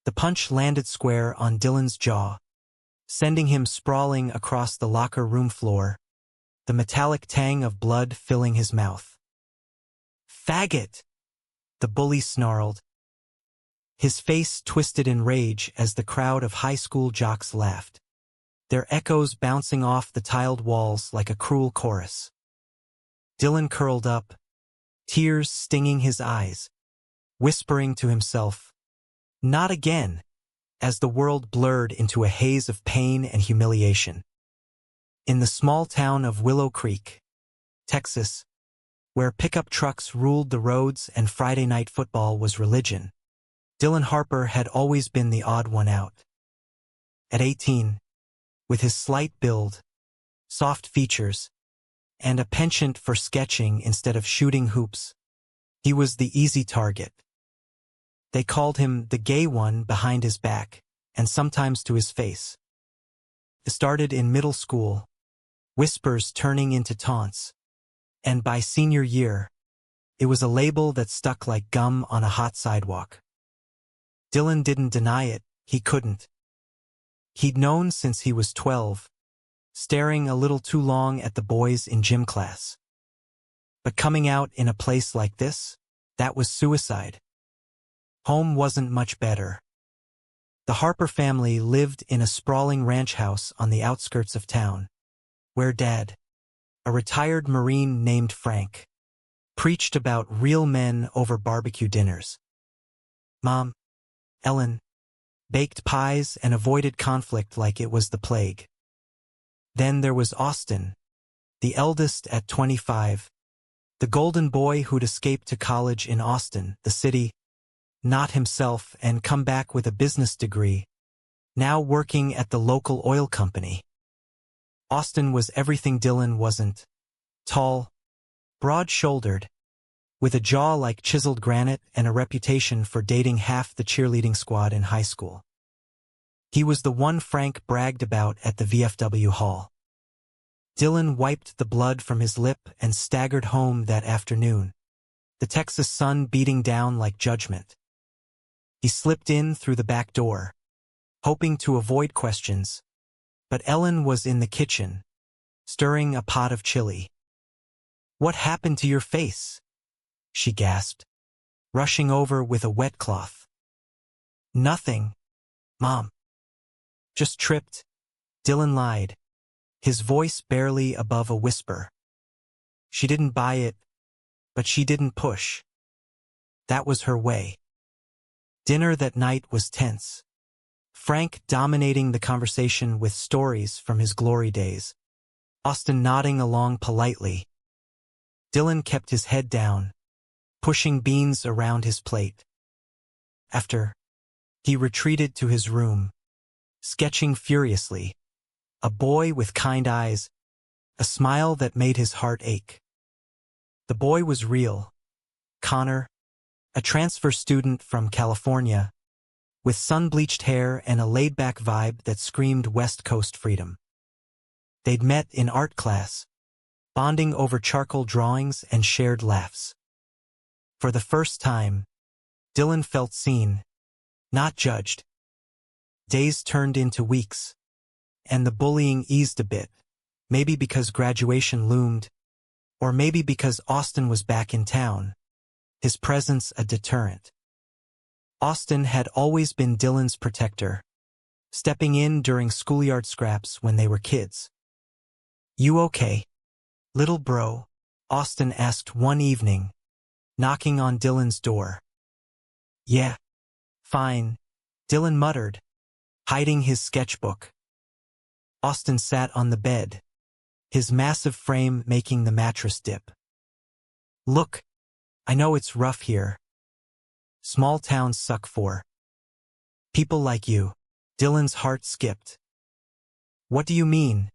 The punch landed square on Dylan's jaw, sending him sprawling across the locker room floor, the metallic tang of blood filling his mouth. "Faggot!" the bully snarled. His face twisted in rage as the crowd of high school jocks laughed, their echoes bouncing off the tiled walls like a cruel chorus. Dylan curled up, tears stinging his eyes, whispering to himself, "Not again," as the world blurred into a haze of pain and humiliation. In the small town of Willow Creek, Texas, where pickup trucks ruled the roads and Friday night football was religion, Dylan Harper had always been the odd one out. At 18, with his slight build, soft features, and a penchant for sketching instead of shooting hoops, he was the easy target. They called him the gay one behind his back, and sometimes to his face. It started in middle school, whispers turning into taunts, and by senior year, it was a label that stuck like gum on a hot sidewalk. Dylan didn't deny it, he couldn't. He'd known since he was 12, staring a little too long at the boys in gym class. But coming out in a place like this, that was suicide. Home wasn't much better. The Harper family lived in a sprawling ranch house on the outskirts of town, where Dad, a retired Marine named Frank, preached about real men over barbecue dinners. Mom, Ellen, baked pies and avoided conflict like it was the plague. Then there was Austin, the eldest at 25, the golden boy who'd escaped to college in Austin, the city, not himself, and come back with a business degree, now working at the local oil company. Austin was everything Dylan wasn't: tall, broad-shouldered, with a jaw like chiseled granite and a reputation for dating half the cheerleading squad in high school. He was the one Frank bragged about at the VFW hall. Dylan wiped the blood from his lip and staggered home that afternoon, the Texas sun beating down like judgment. He slipped in through the back door, hoping to avoid questions, but Ellen was in the kitchen, stirring a pot of chili. "What happened to your face?" she gasped, rushing over with a wet cloth. "Nothing, Mom. Just tripped," Dylan lied, his voice barely above a whisper. She didn't buy it, but she didn't push. That was her way. Dinner that night was tense, Frank dominating the conversation with stories from his glory days, Austin nodding along politely. Dylan kept his head down, pushing beans around his plate. After, he retreated to his room, sketching furiously, a boy with kind eyes, a smile that made his heart ache. The boy was real, Connor, a transfer student from California, with sun-bleached hair and a laid-back vibe that screamed West Coast freedom. They'd met in art class, bonding over charcoal drawings and shared laughs. For the first time, Dylan felt seen, not judged. Days turned into weeks, and the bullying eased a bit, maybe because graduation loomed, or maybe because Austin was back in town, his presence a deterrent. Austin had always been Dylan's protector, stepping in during schoolyard scraps when they were kids. "You okay, little bro?" Austin asked one evening, knocking on Dylan's door. "Yeah, fine," Dylan muttered, hiding his sketchbook. Austin sat on the bed, his massive frame making the mattress dip. "Look, I know it's rough here. Small towns suck for people like you." Dylan's heart skipped. "What do you mean?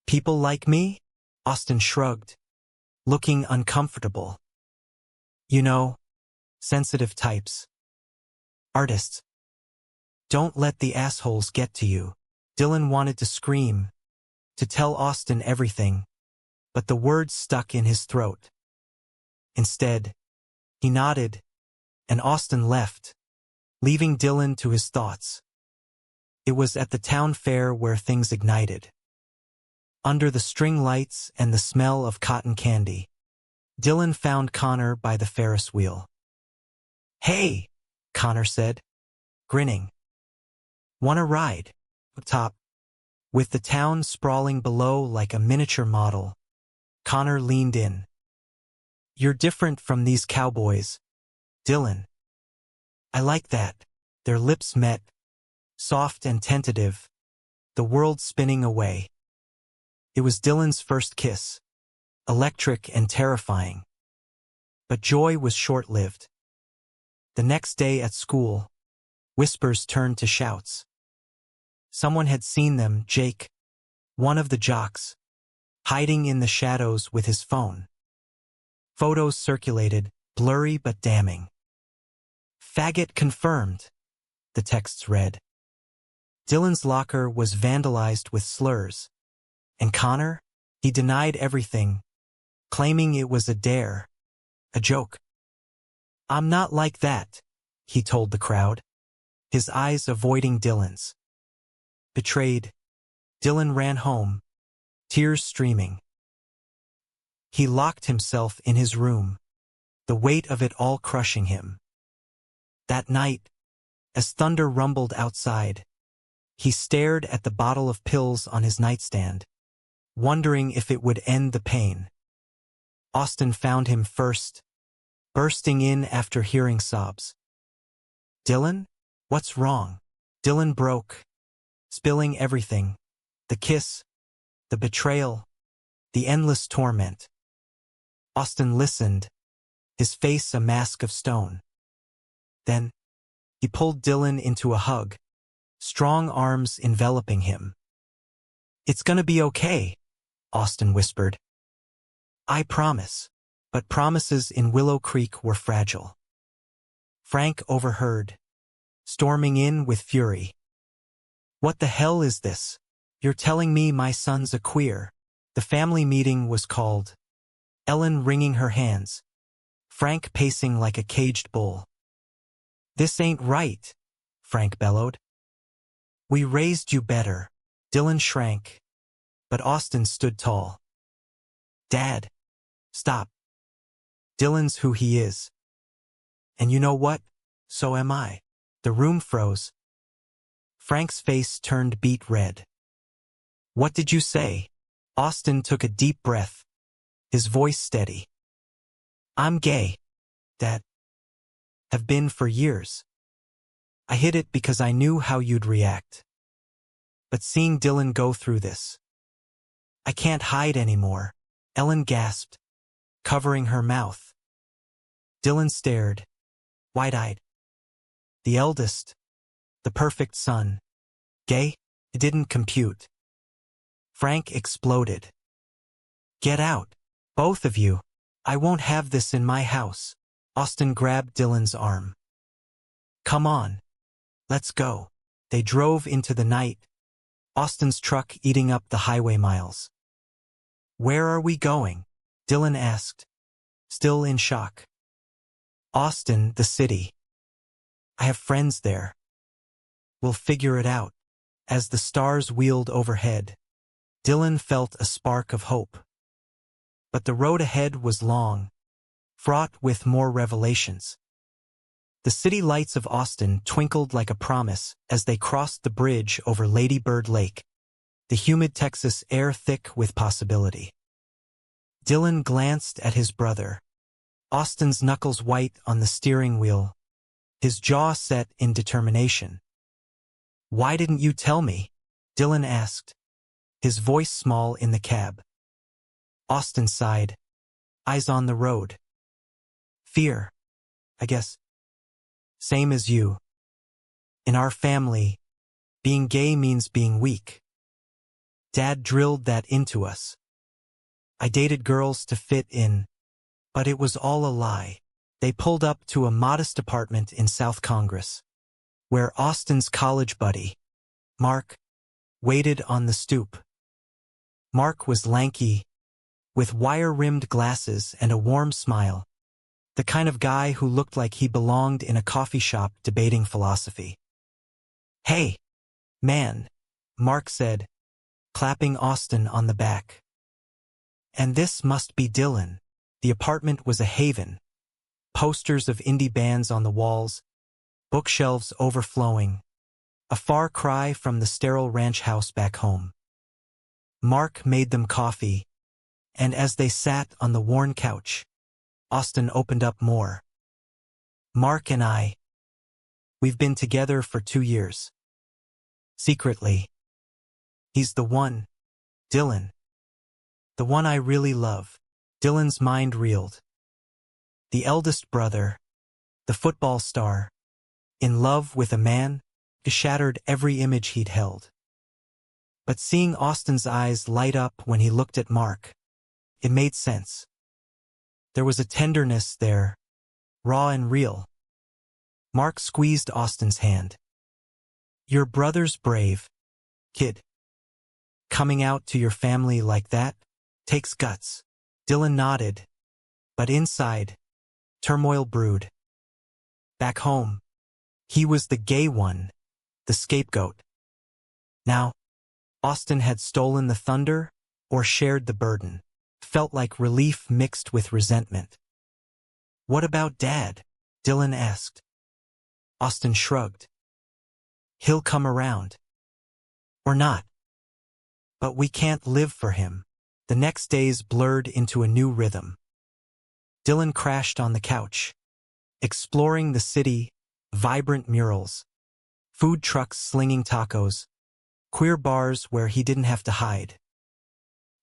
People like me?" Austin shrugged, looking uncomfortable. "You know, sensitive types. Artists. Don't let the assholes get to you." Dylan wanted to scream, to tell Austin everything, but the words stuck in his throat. Instead, he nodded, and Austin left, leaving Dylan to his thoughts. It was at the town fair where things ignited. Under the string lights and the smell of cotton candy, Dylan found Connor by the Ferris wheel. "Hey," Connor said, grinning. "Want a ride?" Up top, with the town sprawling below like a miniature model, Connor leaned in. "You're different from these cowboys, Dylan." "I like that." Their lips met, soft and tentative, the world spinning away. It was Dylan's first kiss, electric and terrifying. But joy was short-lived. The next day at school, whispers turned to shouts. Someone had seen them, Jake, one of the jocks, hiding in the shadows with his phone. Photos circulated, blurry but damning. "Faggot confirmed," the texts read. Dylan's locker was vandalized with slurs. And Connor? He denied everything, claiming it was a dare, a joke. "I'm not like that," he told the crowd, his eyes avoiding Dylan's. Betrayed, Dylan ran home, tears streaming. He locked himself in his room, the weight of it all crushing him. That night, as thunder rumbled outside, he stared at the bottle of pills on his nightstand, wondering if it would end the pain. Austin found him first, bursting in after hearing sobs. "Dylan? What's wrong?" Dylan broke, spilling everything, the kiss, the betrayal, the endless torment. Austin listened, his face a mask of stone. Then, he pulled Dylan into a hug, strong arms enveloping him. "It's gonna be okay," Austin whispered. "I promise." But promises in Willow Creek were fragile. Frank overheard, storming in with fury. "What the hell is this? You're telling me my son's a queer?" The family meeting was called, Ellen wringing her hands, Frank pacing like a caged bull. "This ain't right," Frank bellowed. "We raised you better." Dylan shrank, but Austin stood tall. "Dad, stop. Dylan's who he is. And you know what? So am I." The room froze. Frank's face turned beet red. "What did you say?" Austin took a deep breath, his voice steady. "I'm gay, Dad. Have been for years. I hid it because I knew how you'd react. But seeing Dylan go through this, I can't hide anymore." Ellen gasped, covering her mouth. Dylan stared, wide-eyed. The eldest, the perfect son. Gay? It didn't compute. Frank exploded. "Get out, both of you. I won't have this in my house." Austin grabbed Dylan's arm. "Come on. Let's go." They drove into the night, Austin's truck eating up the highway miles. "Where are we going?" Dylan asked, still in shock. "Austin, the city. I have friends there. We'll figure it out." As the stars wheeled overhead, Dylan felt a spark of hope. But the road ahead was long, fraught with more revelations. The city lights of Austin twinkled like a promise as they crossed the bridge over Lady Bird Lake, the humid Texas air thick with possibility. Dylan glanced at his brother, Austin's knuckles white on the steering wheel, his jaw set in determination. "Why didn't you tell me?" Dylan asked, his voice small in the cab. Austin sighed, eyes on the road. "Fear, I guess. Same as you. In our family, being gay means being weak. Dad drilled that into us. I dated girls to fit in, but it was all a lie." They pulled up to a modest apartment in South Congress, where Austin's college buddy, Mark, waited on the stoop. Mark was lanky, with wire-rimmed glasses and a warm smile, the kind of guy who looked like he belonged in a coffee shop debating philosophy. "Hey, man," Mark said, clapping Austin on the back. And this must be Dylan. The apartment was a haven. Posters of indie bands on the walls, bookshelves overflowing, a far cry from the sterile ranch house back home. Mark made them coffee, and as they sat on the worn couch, Austin opened up more. "Mark and we've been together for 2 years. Secretly. He's the one, Dylan. The one I really love." Dylan's mind reeled. The eldest brother, the football star, in love with a man, shattered every image he'd held. But seeing Austin's eyes light up when he looked at Mark, it made sense. There was a tenderness there, raw and real. Mark squeezed Austin's hand. "Your brother's brave, kid. Coming out to your family like that takes guts." Dylan nodded, but inside, turmoil brewed. Back home, he was the gay one, the scapegoat. Now, Austin had stolen the thunder or shared the burden. Felt like relief mixed with resentment. "What about Dad?" Dylan asked. Austin shrugged. "He'll come around. Or not. But we can't live for him." The next days blurred into a new rhythm. Dylan crashed on the couch, exploring the city, vibrant murals, food trucks slinging tacos, queer bars where he didn't have to hide.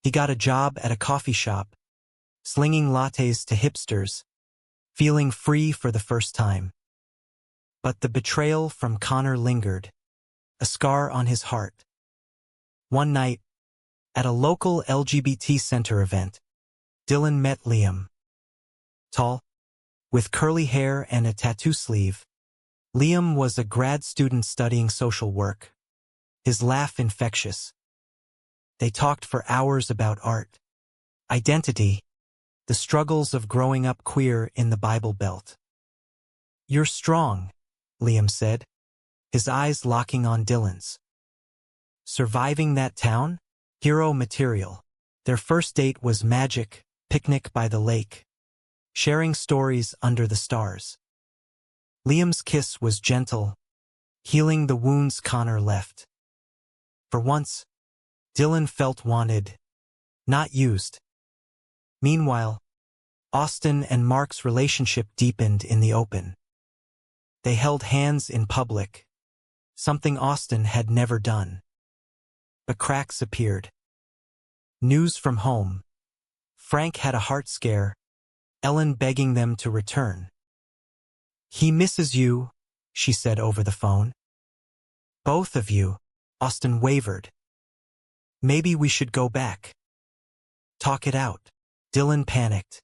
He got a job at a coffee shop, slinging lattes to hipsters, feeling free for the first time. But the betrayal from Connor lingered, a scar on his heart. One night, at a local LGBT center event, Dylan met Liam. Tall, with curly hair and a tattoo sleeve, Liam was a grad student studying social work, his laugh infectious. They talked for hours about art, identity, the struggles of growing up queer in the Bible Belt. "You're strong," Liam said, his eyes locking on Dylan's. "Surviving that town? Hero material." Their first date was magic, picnic by the lake, sharing stories under the stars. Liam's kiss was gentle, healing the wounds Connor left. For once, Dylan felt wanted, not used. Meanwhile, Austin and Mark's relationship deepened in the open. They held hands in public, something Austin had never done. But cracks appeared. News from home. Frank had a heart scare, Ellen begging them to return. "He misses you," she said over the phone. "Both of you," Austin wavered. "Maybe we should go back. Talk it out." Dylan panicked.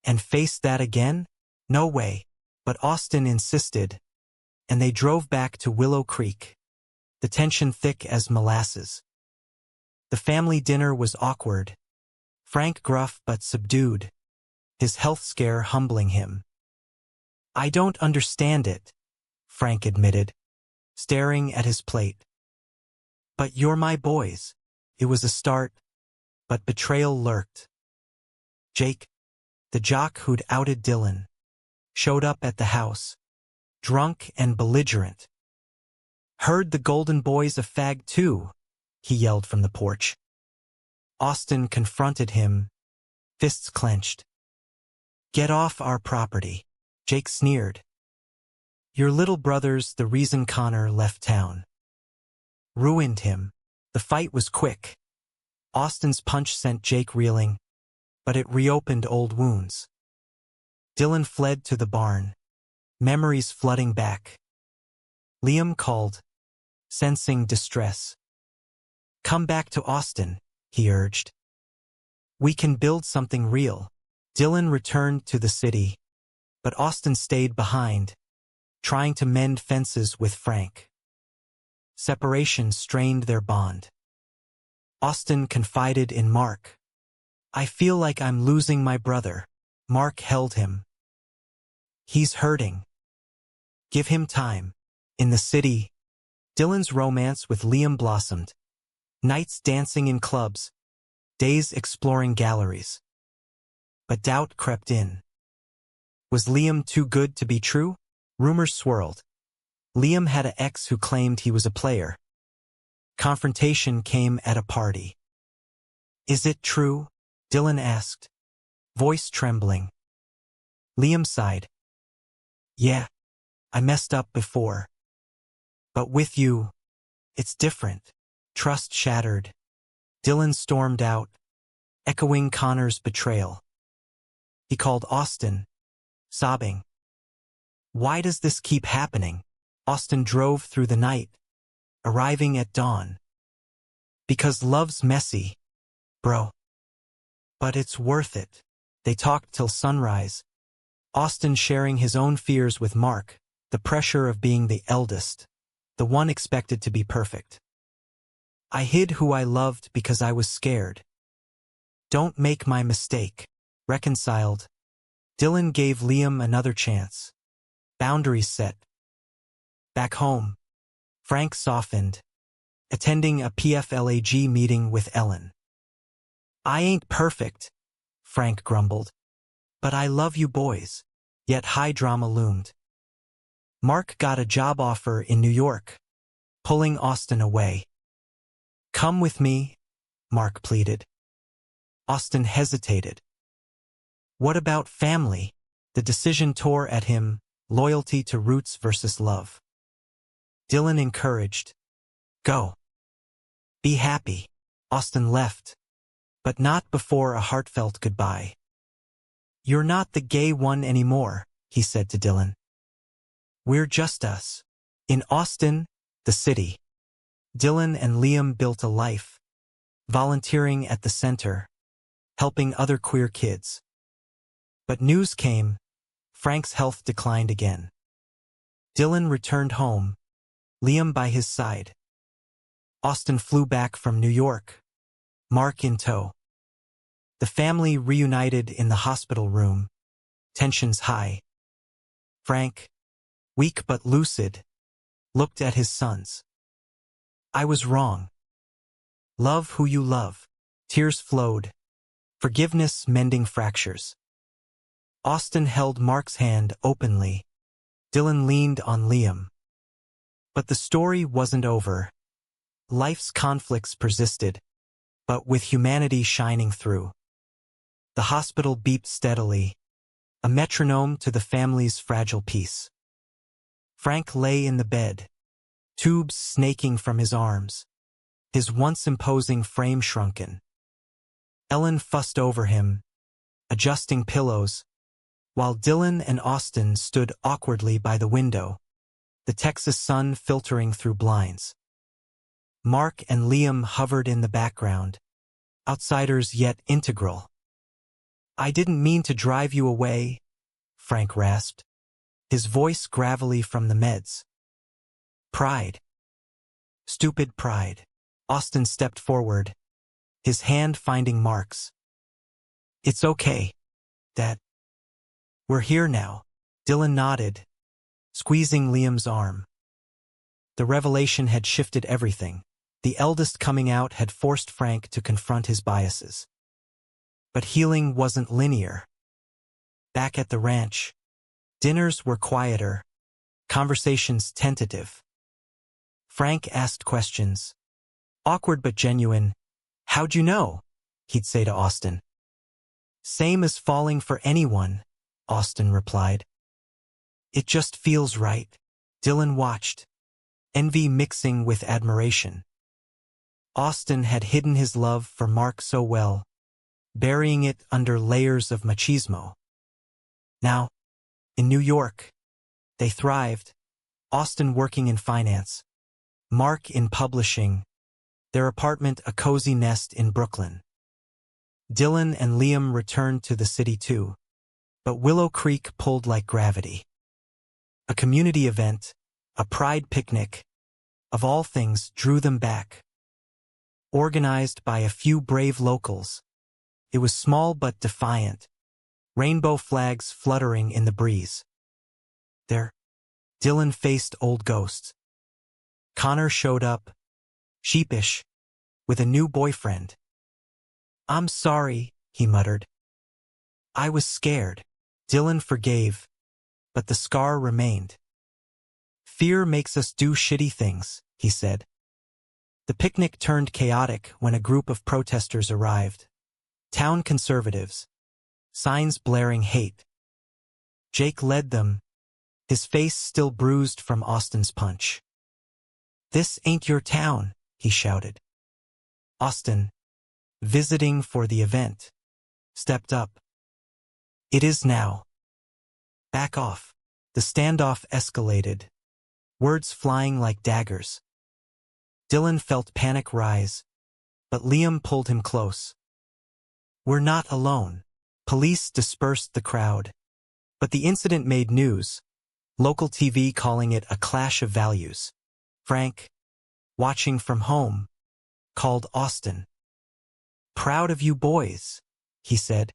"And face that again? No way." But Austin insisted, and they drove back to Willow Creek, the tension thick as molasses. The family dinner was awkward, Frank gruff but subdued, his health scare humbling him. "I don't understand it," Frank admitted, staring at his plate. "But you're my boys." It was a start, but betrayal lurked. Jake, the jock who'd outed Dylan, showed up at the house, drunk and belligerent. "Heard the Golden Boy's a fag too," he yelled from the porch. Austin confronted him, fists clenched. "Get off our property," Jake sneered. "Your little brother's the reason Connor left town. Ruined him." The fight was quick. Austin's punch sent Jake reeling, but it reopened old wounds. Dylan fled to the barn, memories flooding back. Liam called, sensing distress. "Come back to Austin," he urged. "We can build something real." Dylan returned to the city, but Austin stayed behind, trying to mend fences with Frank. Separation strained their bond. Austin confided in Mark. "I feel like I'm losing my brother." Mark held him. He's hurting. Give him time. In the city, Dylan's romance with Liam blossomed. Nights dancing in clubs, days exploring galleries. But doubt crept in. Was Liam too good to be true? Rumors swirled. Liam had an ex who claimed he was a player. Confrontation came at a party. Is it true? Dylan asked, voice trembling. Liam sighed. Yeah, I messed up before. But with you, it's different. Trust shattered. Dylan stormed out, echoing Connor's betrayal. He called Austin, sobbing. Why does this keep happening? Austin drove through the night, arriving at dawn. Because love's messy, bro. But it's worth it. They talked till sunrise. Austin sharing his own fears with Mark, the pressure of being the eldest, the one expected to be perfect. I hid who I loved because I was scared. Don't make my mistake. Reconciled, Dylan gave Liam another chance. Boundaries set. Back home, Frank softened, attending a PFLAG meeting with Ellen. I ain't perfect, Frank grumbled. But I love you boys. Yet high drama loomed. Mark got a job offer in New York, pulling Austin away. Come with me, Mark pleaded. Austin hesitated. What about family? The decision tore at him, loyalty to roots versus love. Dylan encouraged. Go. Be happy. Austin left, but not before a heartfelt goodbye. You're not the gay one anymore, he said to Dylan. We're just us. In Austin, the city, Dylan and Liam built a life, volunteering at the center, helping other queer kids. But news came. Frank's health declined again. Dylan returned home, Liam by his side. Austin flew back from New York, Mark in tow. The family reunited in the hospital room, tensions high. Frank, weak but lucid, looked at his sons. I was wrong. Love who you love. Tears flowed. Forgiveness mending fractures. Austin held Mark's hand openly. Dylan leaned on Liam. But the story wasn't over. Life's conflicts persisted, but with humanity shining through. The hospital beeped steadily, a metronome to the family's fragile peace. Frank lay in the bed, tubes snaking from his arms, his once imposing frame shrunken. Ellen fussed over him, adjusting pillows, while Dylan and Austin stood awkwardly by the window, the Texas sun filtering through blinds. Mark and Liam hovered in the background, outsiders yet integral. I didn't mean to drive you away, Frank rasped, his voice gravelly from the meds. Pride. Stupid pride. Austin stepped forward, his hand finding Mark's. It's okay, Dad. We're here now. Dylan nodded, squeezing Liam's arm. The revelation had shifted everything. The eldest coming out had forced Frank to confront his biases. But healing wasn't linear. Back at the ranch, dinners were quieter, conversations tentative. Frank asked questions. Awkward but genuine. How'd you know? He'd say to Austin. Same as falling for anyone, Austin replied. It just feels right. Dylan watched, envy mixing with admiration. Austin had hidden his love for Mark so well, burying it under layers of machismo. Now, in New York, they thrived, Austin working in finance, Mark in publishing, their apartment a cozy nest in Brooklyn. Dylan and Liam returned to the city too, but Willow Creek pulled like gravity. A community event, a pride picnic, of all things drew them back. Organized by a few brave locals, it was small but defiant, rainbow flags fluttering in the breeze. There, Dylan faced old ghosts. Connor showed up, sheepish, with a new boyfriend. "I'm sorry," he muttered. "I was scared." Dylan forgave, but the scar remained. "Fear makes us do shitty things," he said. The picnic turned chaotic when a group of protesters arrived. Town conservatives. Signs blaring hate. Jake led them, his face still bruised from Austin's punch. "This ain't your town," he shouted. Austin, visiting for the event, stepped up. "It is now. Back off." The standoff escalated, words flying like daggers. Dylan felt panic rise, but Liam pulled him close. "We're not alone." Police dispersed the crowd, but the incident made news, local TV calling it a clash of values. Frank, watching from home, called Austin. "Proud of you boys," he said,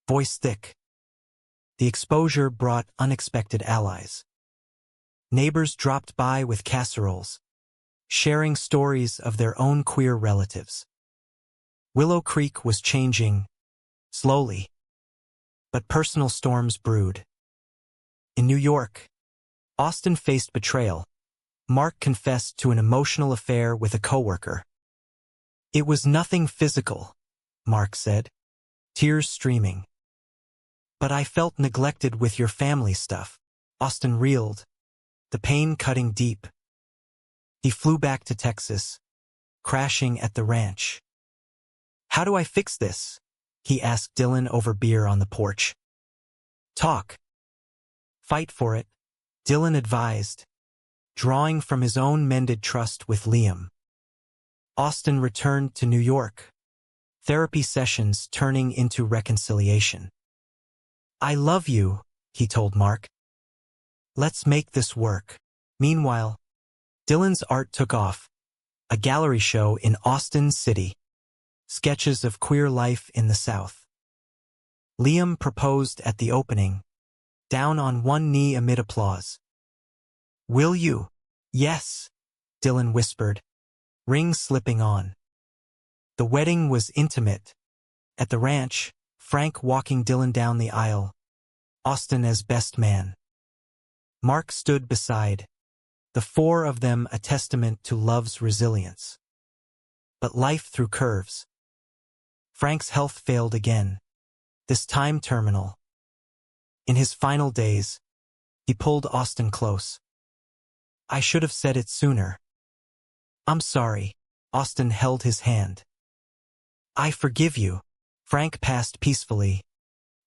voice thick. The exposure brought unexpected allies. Neighbors dropped by with casseroles, sharing stories of their own queer relatives. Willow Creek was changing, slowly, but personal storms brewed. In New York, Austin faced betrayal. Mark confessed to an emotional affair with a coworker. "It was nothing physical," Mark said, tears streaming. "But I felt neglected with your family stuff." Austin reeled, the pain cutting deep. He flew back to Texas, crashing at the ranch. "How do I fix this?" he asked Dylan over beer on the porch. "Talk. Fight for it," Dylan advised, drawing from his own mended trust with Liam. Austin returned to New York, therapy sessions turning into reconciliation. "I love you," he told Mark. "Let's make this work." Meanwhile, Dylan's art took off, a gallery show in Austin City, sketches of queer life in the South. Liam proposed at the opening, down on one knee amid applause. "Will you?" "Yes," Dylan whispered, ring slipping on. The wedding was intimate. At the ranch, Frank walking Dylan down the aisle, Austin as best man. Mark stood beside, the four of them a testament to love's resilience. But life threw curves. Frank's health failed again, this time terminal. In his final days, he pulled Austin close. "I should have said it sooner." "I'm sorry." Austin held his hand. "I forgive you." Frank passed peacefully,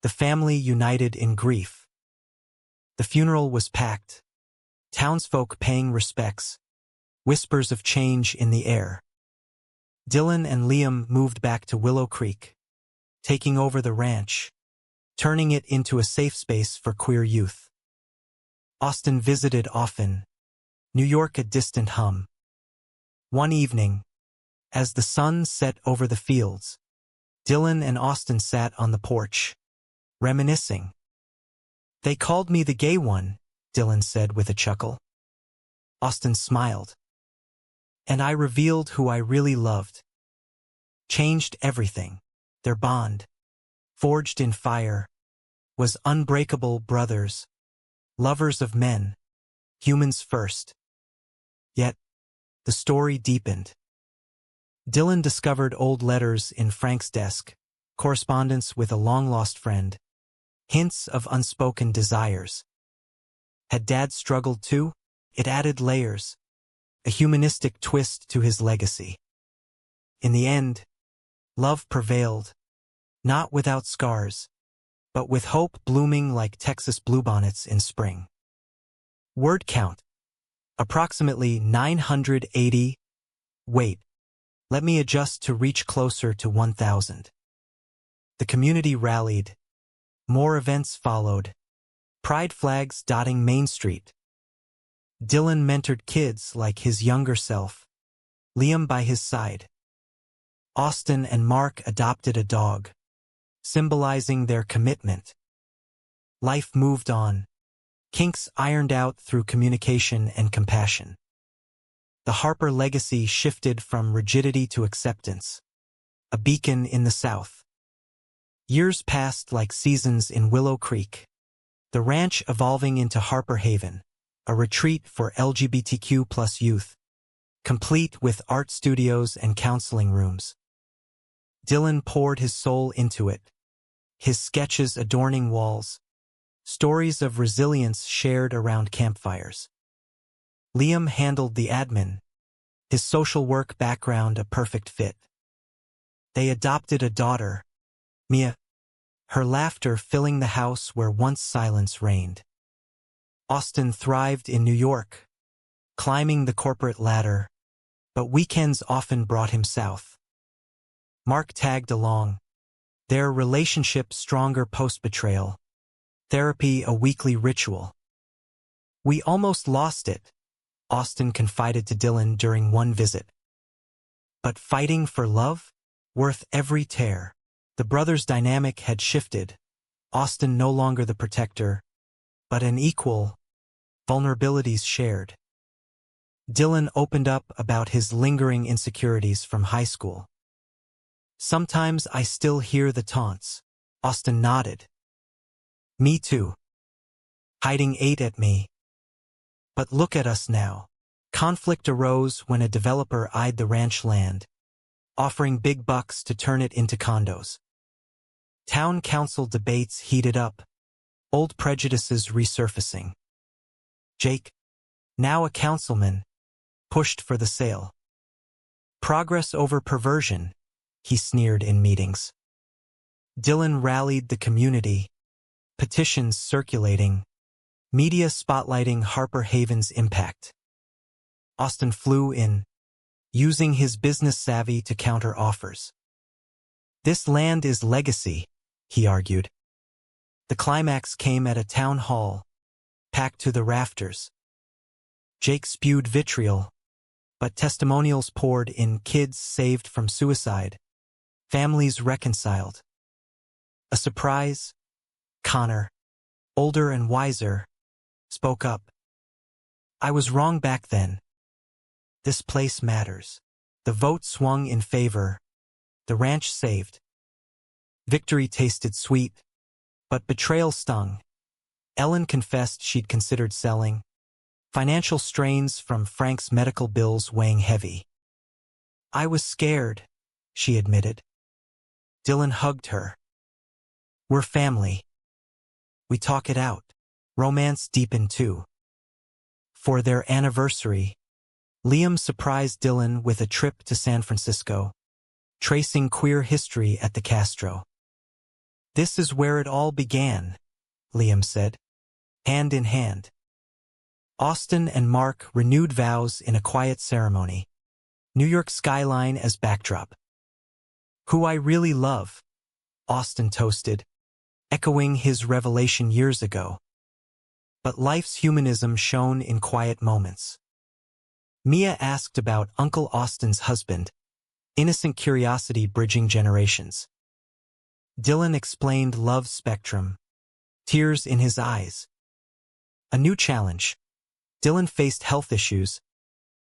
the family united in grief. The funeral was packed, townsfolk paying respects, whispers of change in the air. Dylan and Liam moved back to Willow Creek, taking over the ranch, turning it into a safe space for queer youth. Austin visited often, New York a distant hum. One evening, as the sun set over the fields, Dylan and Austin sat on the porch, reminiscing. "They called me the gay one," Dylan said with a chuckle. Austin smiled. "And I revealed who I really loved." Changed everything. Their bond, forged in fire, was unbreakable brothers, lovers of men, humans first. Yet, the story deepened. Dylan discovered old letters in Frank's desk, correspondence with a long-lost friend, hints of unspoken desires. Had Dad struggled too? It added layers, a humanistic twist to his legacy. In the end, love prevailed, not without scars, but with hope blooming like Texas bluebonnets in spring. Word count: approximately 980. Wait, let me adjust to reach closer to 1,000. The community rallied. More events followed. Pride flags dotting Main Street. Dylan mentored kids like his younger self, Liam by his side. Austin and Mark adopted a dog, symbolizing their commitment. Life moved on, kinks ironed out through communication and compassion. The Harper legacy shifted from rigidity to acceptance, a beacon in the South. Years passed like seasons in Willow Creek, the ranch evolving into Harper Haven, a retreat for LGBTQ+ youth, complete with art studios and counseling rooms. Dylan poured his soul into it, his sketches adorning walls, stories of resilience shared around campfires. Liam handled the admin, his social work background a perfect fit. They adopted a daughter, Mia, her laughter filling the house where once silence reigned. Austin thrived in New York, climbing the corporate ladder, but weekends often brought him south. Mark tagged along, their relationship stronger post-betrayal, therapy a weekly ritual. "We almost lost it," Austin confided to Dylan during one visit. "But fighting for love? Worth every tear." The brothers' dynamic had shifted, Austin no longer the protector, but an equal, vulnerabilities shared. Dylan opened up about his lingering insecurities from high school. "Sometimes I still hear the taunts." Austin nodded. "Me too. Hiding ate at me. But look at us now." Conflict arose when a developer eyed the ranch land, offering big bucks to turn it into condos. Town council debates heated up, old prejudices resurfacing. Jake, now a councilman, pushed for the sale. "Progress over perversion," he sneered in meetings. Dylan rallied the community, petitions circulating, media spotlighting Harper Haven's impact. Austin flew in, using his business savvy to counter offers. "This land is legacy," he argued. The climax came at a town hall, packed to the rafters. Jake spewed vitriol, but testimonials poured in: kids saved from suicide, families reconciled. A surprise, Connor, older and wiser, spoke up. "I was wrong back then. This place matters." The vote swung in favor, the ranch saved. Victory tasted sweet, but betrayal stung. Ellen confessed she'd considered selling, financial strains from Frank's medical bills weighing heavy. "I was scared," she admitted. Dylan hugged her. "We're family. We talk it out." Romance deepened too. For their anniversary, Liam surprised Dylan with a trip to San Francisco, tracing queer history at the Castro. "This is where it all began," Liam said, hand in hand. Austin and Mark renewed vows in a quiet ceremony, New York skyline as backdrop. "Who I really love," Austin toasted, echoing his revelation years ago. But life's humanism shone in quiet moments. Mia asked about Uncle Austin's husband, innocent curiosity bridging generations. Dylan explained love's spectrum, tears in his eyes. A new challenge. Dylan faced health issues,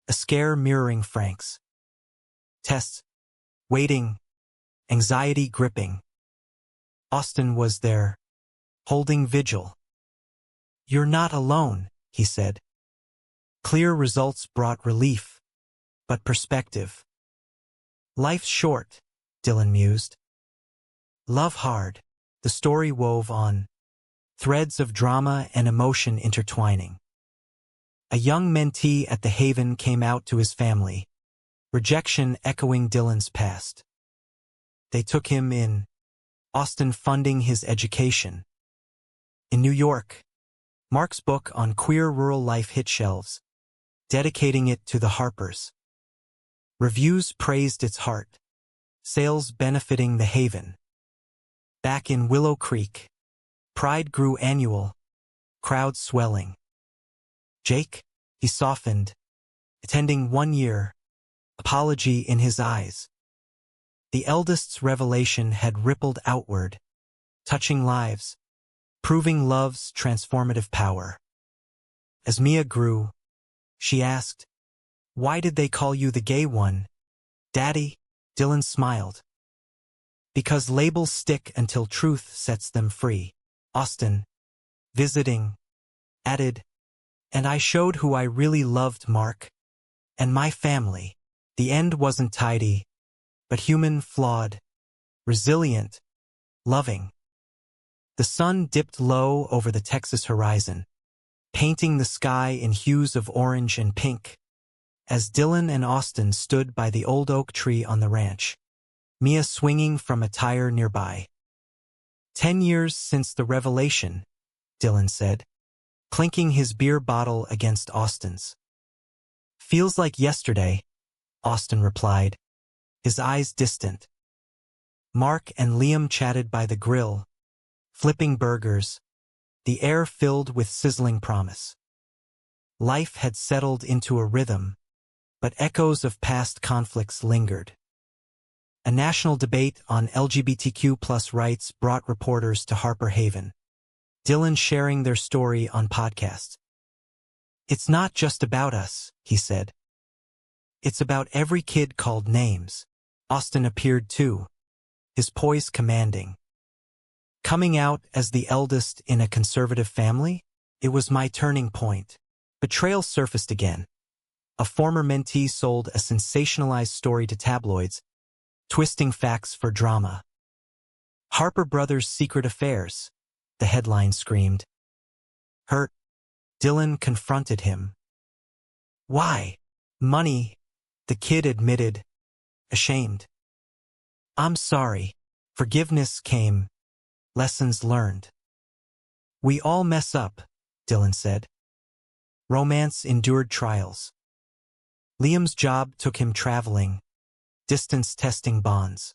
a scare mirroring Frank's. Tests, waiting, anxiety gripping. Austin was there, holding vigil. "You're not alone," he said. Clear results brought relief, but perspective. "Life's short," Dylan mused. "Love hard," the story wove on, threads of drama and emotion intertwining. A young mentee at the Haven came out to his family, rejection echoing Dylan's past. They took him in, Austin funding his education. In New York, Mark's book on queer rural life hit shelves, dedicating it to the Harpers. Reviews praised its heart, sales benefiting the Haven. Back in Willow Creek, pride grew annual, crowds swelling. Jake, he softened, attending 1 year, apology in his eyes. The eldest's revelation had rippled outward, touching lives, proving love's transformative power. As Mia grew, she asked, "Why did they call you the gay one, Daddy?" Dylan smiled. "Because labels stick until truth sets them free." Austen, visiting, added, "And I showed who I really loved, Mark. And my family." The end wasn't tidy, but human, flawed, resilient, loving. The sun dipped low over the Texas horizon, painting the sky in hues of orange and pink. As Dylan and Austen stood by the old oak tree on the ranch, Mia swinging from a tire nearby. 10 years since the revelation," Dylan said, clinking his beer bottle against Austen's. "Feels like yesterday," Austen replied, his eyes distant. Mark and Liam chatted by the grill, flipping burgers, the air filled with sizzling promise. Life had settled into a rhythm, but echoes of past conflicts lingered. A national debate on LGBTQ+ rights brought reporters to Harper Haven, Dylan sharing their story on podcasts. "It's not just about us," he said. "It's about every kid called names." Austen appeared too, his poise commanding. "Coming out as the eldest in a conservative family? It was my turning point." Betrayal surfaced again. A former mentee sold a sensationalized story to tabloids, twisting facts for drama. "Harper Brothers' secret affairs," the headline screamed. Hurt, Dylan confronted him. "Why?" "Money," the kid admitted, ashamed. "I'm sorry." Forgiveness came. Lessons learned. "We all mess up," Dylan said. Romance endured trials. Liam's job took him traveling, distance testing bonds.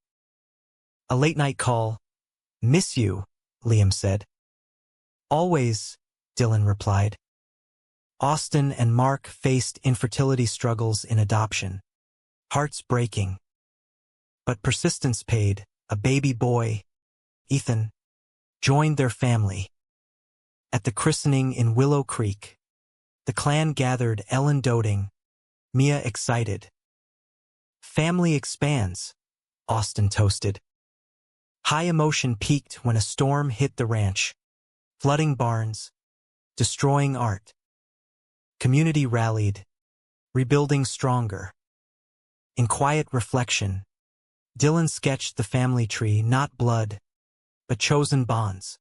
A late-night call. "Miss you," Liam said. "Always," Dylan replied. Austen and Mark faced infertility struggles in adoption. Hearts breaking. But persistence paid. A baby boy, Ethan, joined their family. At the christening in Willow Creek, the clan gathered, Ellen doting, Mia excited. "Family expands," Austen toasted. High emotion peaked when a storm hit the ranch, flooding barns, destroying art. Community rallied, rebuilding stronger. In quiet reflection, Dylan sketched the family tree, not blood, but chosen bonds.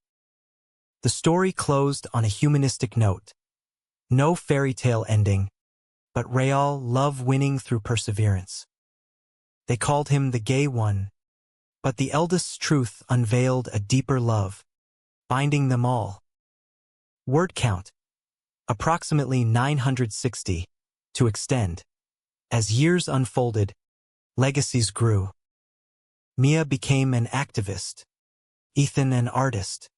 The story closed on a humanistic note. No fairy tale ending, but real love winning through perseverance. They called him the gay one, but the eldest's truth unveiled a deeper love, binding them all. Word count, approximately 960, to extend. As years unfolded, legacies grew. Mia became an activist, Ethan an artist.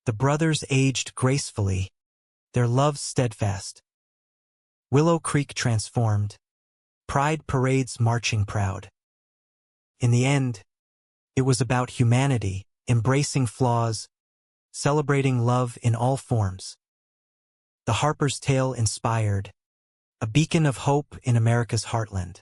The brothers aged gracefully, their love steadfast. Willow Creek transformed, pride parades marching proud. In the end, it was about humanity, embracing flaws, celebrating love in all forms. The Harper's tale inspired, a beacon of hope in America's heartland.